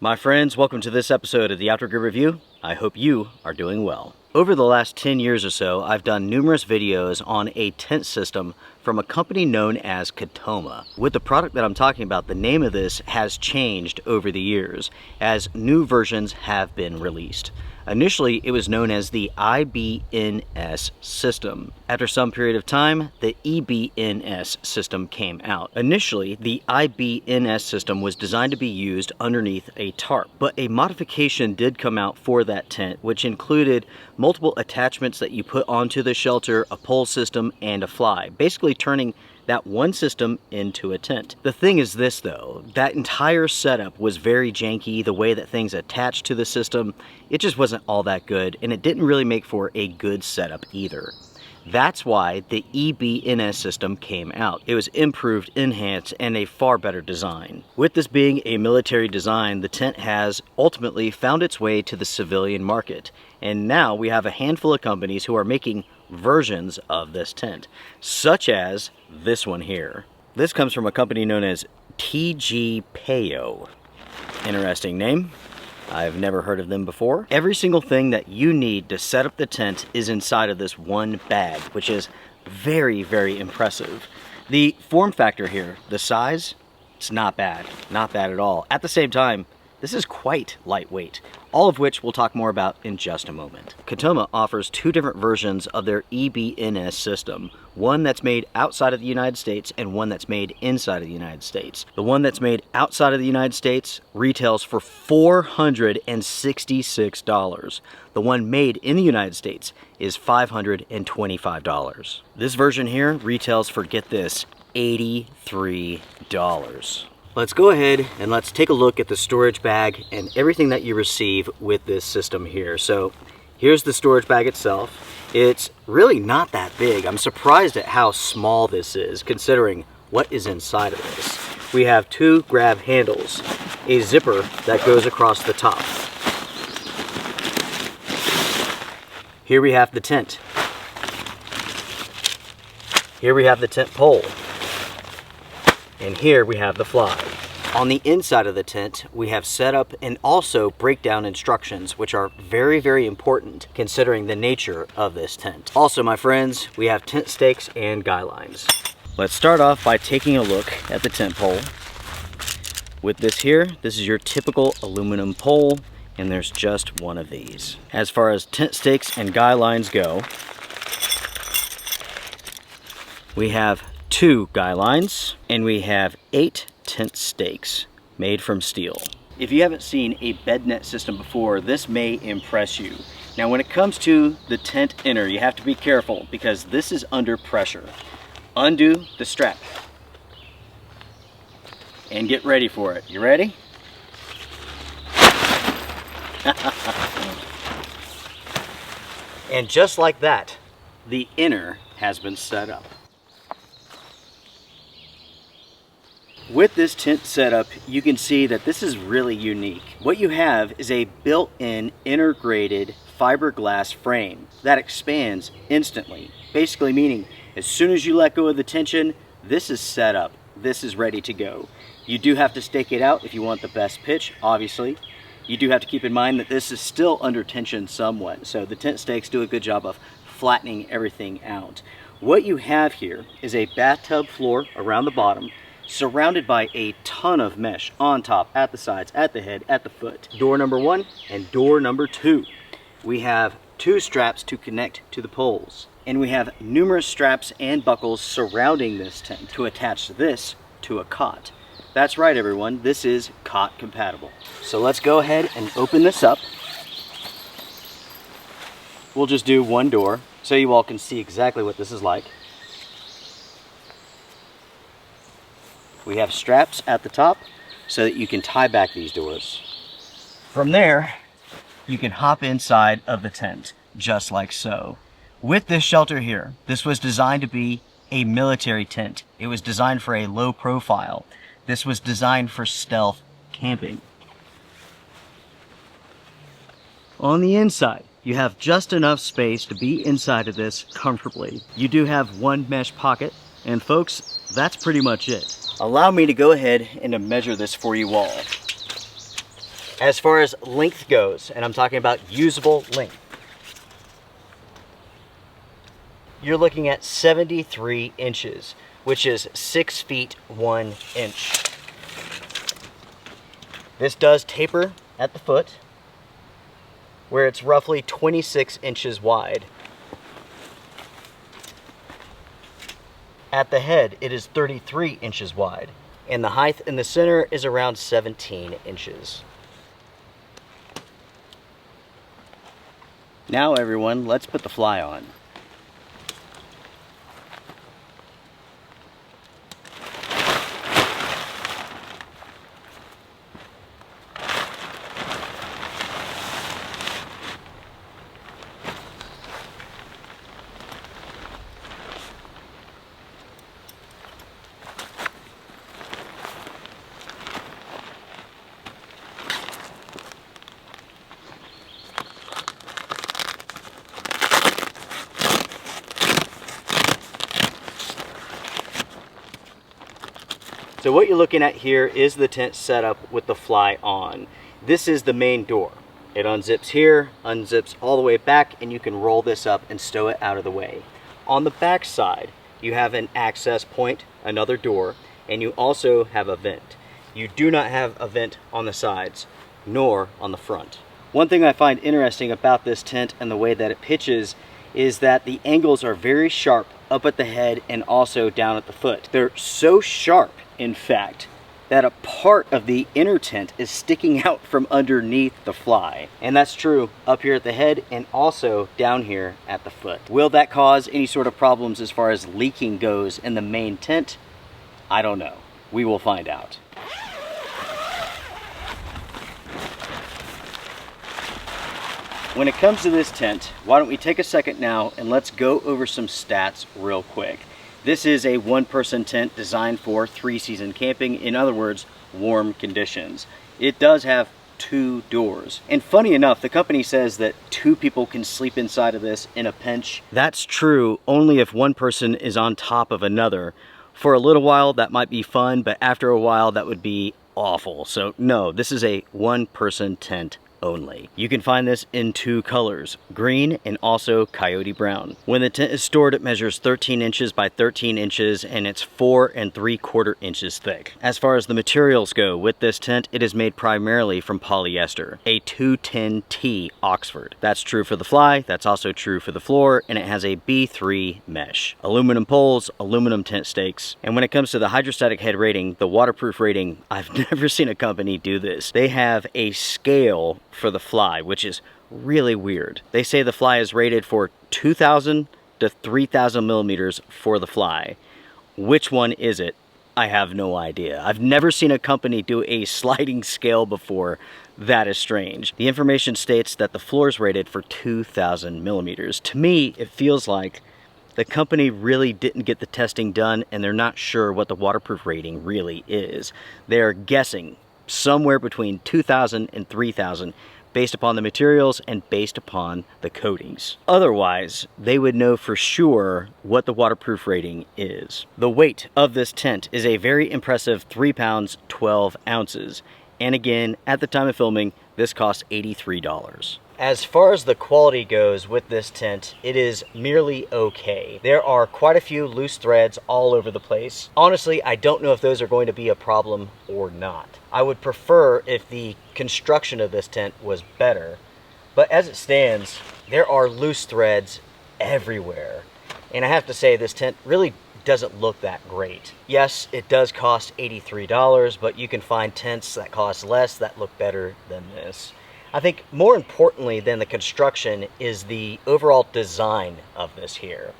My friends, welcome to this episode of the TOGR Review. I hope you are doing well. Over the last 10 years or so, I've done numerous videos on a tent system from a company known as Katoma. With the product that I'm talking about, the name of this has changed over the years as new versions have been released. Initially, it was known as the EBNS system. After some period of time, the EBNS system came out. Initially, the EBNS system was designed to be used underneath a tarp, but a modification did come out for that tent, which included multiple attachments that you put onto the shelter, a pole system, and a fly, basically turning that one system into a tent. The thing is this though, that entire setup was very janky. The way that things attached to the system, it just wasn't all that good, and it didn't really make for a good setup either. That's why the EBNS system came out. It was improved, enhanced, and a far better design. With this being a military design, the tent has ultimately found its way to the civilian market. And now we have a handful of companies who are making versions of this tent, such as this one here. This comes from a company known as TOGR. Interesting name. I've never heard of them before. Every single thing that you need to set up the tent is inside of this one bag, which is very, very impressive. The form factor here, the size, it's not bad. Not bad at all. At the same time, this is quite lightweight, all of which we'll talk more about in just a moment. Katoma offers two different versions of their EBNS system, one that's made outside of the United States and one that's made inside of the United States. The one that's made outside of the United States retails for $466. The one made in the United States is $525. This version here retails for, get this, $83. Let's go ahead and let's take a look at the storage bag and everything that you receive with this system here. So here's the storage bag itself. It's really not that big. I'm surprised at how small this is considering what is inside of this. We have two grab handles, a zipper that goes across the top. Here we have the tent. Here we have the tent pole. And here we have the fly. On the inside of the tent, we have setup and also breakdown instructions, which are very, very important considering the nature of this tent. Also, my friends, we have tent stakes and guy lines. Let's start off by taking a look at the tent pole. With this here, this is your typical aluminum pole, and there's just one of these. As far as tent stakes and guy lines go, we have 2 guy lines, and we have 8 tent stakes made from steel. If you haven't seen a bed net system before, this may impress you. Now when it comes to the tent inner, you have to be careful because this is under pressure. Undo the strap and get ready for it. You ready? And just like that, the inner has been set up. With this tent setup, you can see that this is really unique. What you have is a built-in integrated fiberglass frame that expands instantly, basically meaning as soon as you let go of the tension, this is set up. This is ready to go. You do have to stake it out if you want the best pitch, obviously. You do have to keep in mind that this is still under tension somewhat, so the tent stakes do a good job of flattening everything out. What you have here is a bathtub floor around the bottom, surrounded by a ton of mesh on top, at the sides, at the head, at the foot. Door number 1 and door number 2. We have 2 straps to connect to the poles. And we have numerous straps and buckles surrounding this tent to attach this to a cot. That's right, everyone, this is cot compatible. So let's go ahead and open this up. We'll just do one door so you all can see exactly what this is like. We have straps at the top so that you can tie back these doors. From there, you can hop inside of the tent, just like so. With this shelter here, this was designed to be a military tent. It was designed for a low profile. This was designed for stealth camping. On the inside, you have just enough space to be inside of this comfortably. You do have one mesh pocket, and folks, that's pretty much it. Allow me to go ahead and to measure this for you all. As far as length goes, and I'm talking about usable length, you're looking at 73 inches, which is 6 feet 1 inch. This does taper at the foot, where it's roughly 26 inches wide. At the head, it is 33 inches wide, and the height in the center is around 17 inches. Now everyone, let's put the fly on. So what you're looking at here is the tent setup with the fly on. This is the main door. It unzips here, unzips all the way back, and you can roll this up and stow it out of the way. On the back side, you have an access point, another door, and you also have a vent. You do not have a vent on the sides, nor on the front. One thing I find interesting about this tent and the way that it pitches is that the angles are very sharp up at the head and also down at the foot. They're so sharp, in fact, that a part of the inner tent is sticking out from underneath the fly. And that's true up here at the head and also down here at the foot. Will that cause any sort of problems as far as leaking goes in the main tent? I don't know. We will find out. When it comes to this tent, why don't we take a second now and let's go over some stats real quick. This is a one-person tent designed for 3-season camping, in other words, warm conditions. It does have 2 doors. And funny enough, the company says that 2 people can sleep inside of this in a pinch. That's true only if one person is on top of another. For a little while, that might be fun, but after a while, that would be awful. So no, this is a one-person tent only. You can find this in 2 colors, green and also coyote brown. When the tent is stored, it measures 13 inches by 13 inches and it's 4 3/4 inches thick. As far as the materials go with this tent, it is made primarily from polyester, a 210T Oxford. That's true for the fly, that's also true for the floor, and it has a B3 mesh. Aluminum poles, aluminum tent stakes, and when it comes to the hydrostatic head rating, the waterproof rating, I've never seen a company do this. They have a scale for the fly, which is really weird. They say the fly is rated for 2,000 to 3,000 millimeters for the fly. Which one is it? I have no idea. I've never seen a company do a sliding scale before. That is strange. The information states that the floor is rated for 2,000 millimeters. To me, it feels like the company really didn't get the testing done and they're not sure what the waterproof rating really is. They're guessing somewhere between 2,000 and 3,000 based upon the materials and based upon the coatings. Otherwise, they would know for sure what the waterproof rating is. The weight of this tent is a very impressive 3 pounds, 12 ounces. And again, at the time of filming, this cost $83. As far as the quality goes with this tent, it is merely okay. There are quite a few loose threads all over the place. Honestly, I don't know if those are going to be a problem or not. I would prefer if the construction of this tent was better, but as it stands, there are loose threads everywhere. And I have to say, this tent really doesn't look that great. Yes, it does cost $83, but you can find tents that cost less that look better than this. I think more importantly than the construction is the overall design of this here.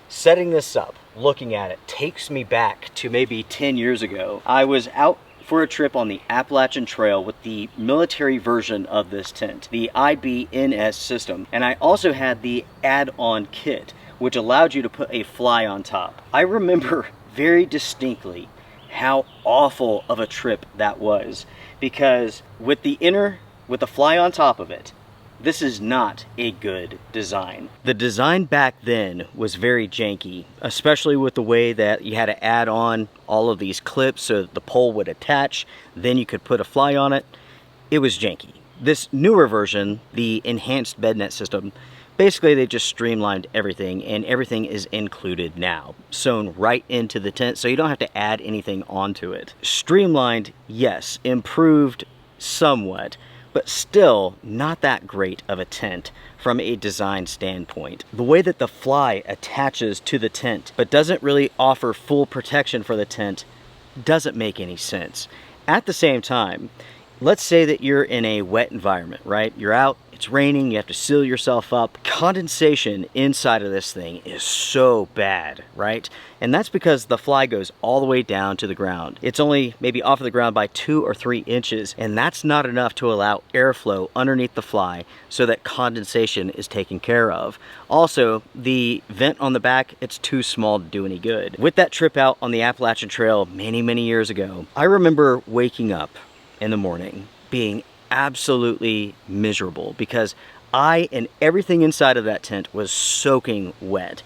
Setting this up, looking at it, takes me back to maybe 10 years ago. I was out for a trip on the Appalachian Trail with the military version of this tent, the EBNS system, and I also had the add-on kit, which allowed you to put a fly on top. I remember very distinctly how awful of a trip that was, because with the fly on top of it, this is not a good design. The design back then was very janky, especially with the way that you had to add on all of these clips so that the pole would attach, then you could put a fly on it. it was janky. This newer version, the enhanced bed net system, basically they just streamlined everything, and everything is included now, sewn right into the tent, so you don't have to add anything onto it. Streamlined, yes. Improved somewhat, but still not that great of a tent from a design standpoint. The way that the fly attaches to the tent but doesn't really offer full protection for the tent doesn't make any sense. At the same time, let's say that you're in a wet environment, right? You're out, it's raining, you have to seal yourself up. Condensation inside of this thing is so bad, right? And that's because the fly goes all the way down to the ground. It's only maybe off of the ground by 2 or 3 inches, and that's not enough to allow airflow underneath the fly so that condensation is taken care of. Also, the vent on the back, it's too small to do any good. With that trip out on the Appalachian Trail many years ago, I remember waking up in the morning being absolutely miserable because I and everything inside of that tent was soaking wet,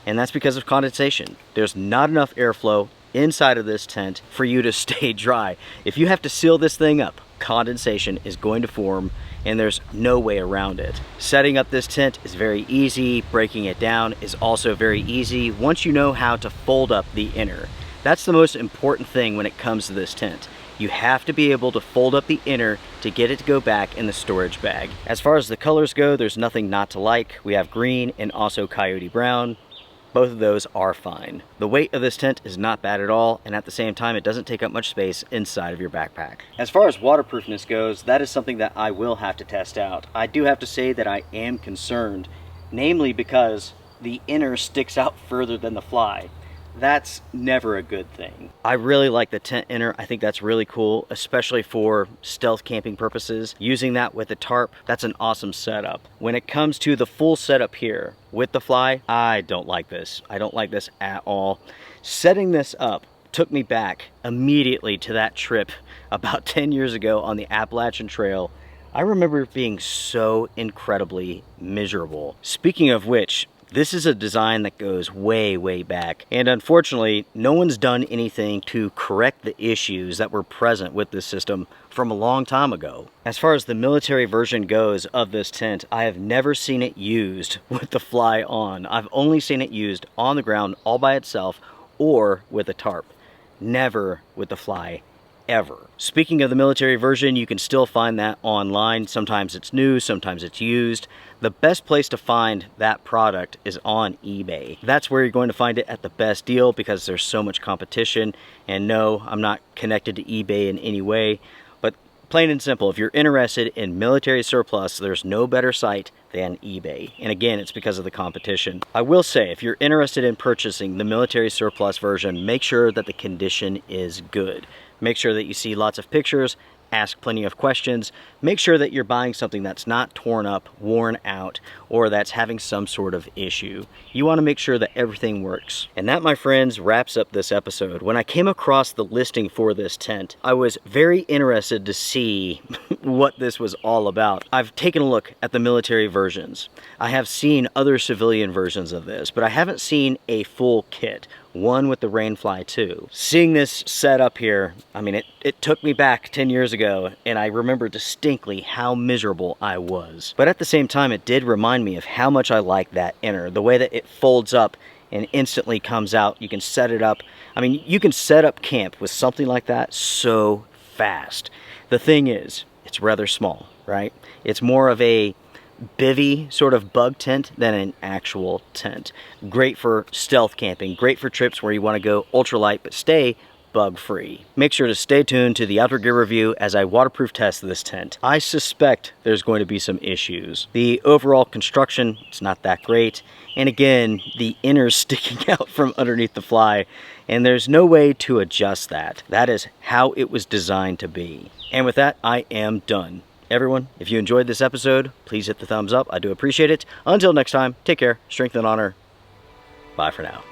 and that's because of condensation. There's not enough airflow inside of this tent for you to stay dry. If you have to seal this thing up, condensation is going to form, and there's no way around it. Setting up this tent is very easy. Breaking it down is also very easy once you know how to fold up the inner. That's the most important thing when it comes to this tent. You have to be able to fold up the inner to get it to go back in the storage bag. As far as the colors go, there's nothing not to like. We have green and also coyote brown. Both of those are fine. The weight of this tent is not bad at all, and at the same time, it doesn't take up much space inside of your backpack. As far as waterproofness goes, that is something that I will have to test out. I do have to say that I am concerned, namely because the inner sticks out further than the fly. That's never a good thing. I really like the tent inner. I think that's really cool, especially for stealth camping purposes. Using that with a tarp, that's an awesome setup. When it comes to the full setup here with the fly, I don't like this. I don't like this at all. Setting this up took me back immediately to that trip about 10 years ago on the Appalachian Trail. I remember being so incredibly miserable. Speaking of which, this is a design that goes way back, and unfortunately no one's done anything to correct the issues that were present with this system from a long time ago. As far as the military version goes of this tent, I have never seen it used with the fly on. I've only seen it used on the ground all by itself or with a tarp, never with the fly ever. Speaking of the military version, you can still find that online. Sometimes it's new, sometimes it's used. The best place to find that product is on eBay. That's where you're going to find it at the best deal because there's so much competition. And no, I'm not connected to eBay in any way, but plain and simple, if you're interested in military surplus, there's no better site than eBay. And again, it's because of the competition. I will say, if you're interested in purchasing the military surplus version, make sure that the condition is good. Make sure that you see lots of pictures, ask plenty of questions, make sure that you're buying something that's not torn up, worn out, or that's having some sort of issue. You want to make sure that everything works. And that, my friends, wraps up this episode. When I came across the listing for this tent, I was very interested to see what this was all about. I've taken a look at the military versions. I have seen other civilian versions of this, but I haven't seen a full kit. One with the Rainfly too. Seeing this set up here, I mean, it took me back 10 years ago, and I remember distinctly how miserable I was. But at the same time, it did remind me of how much I like that inner. The way that it folds up and instantly comes out. You can set it up. I mean, you can set up camp with something like that so fast. The thing is, it's rather small, right? It's more of a bivvy sort of bug tent than an actual tent. Great for stealth camping, great for trips where you want to go ultralight but stay bug free. Make sure to stay tuned to the Outdoor Gear review as I waterproof test this tent. I suspect there's going to be some issues. The overall construction, it's not that great, and again, the inner sticking out from underneath the fly, and there's no way to adjust that. That is how it was designed to be. And with that, I am done. Everyone, if you enjoyed this episode, please hit the thumbs up. I do appreciate it. Until next time, take care, strength and honor. Bye for now.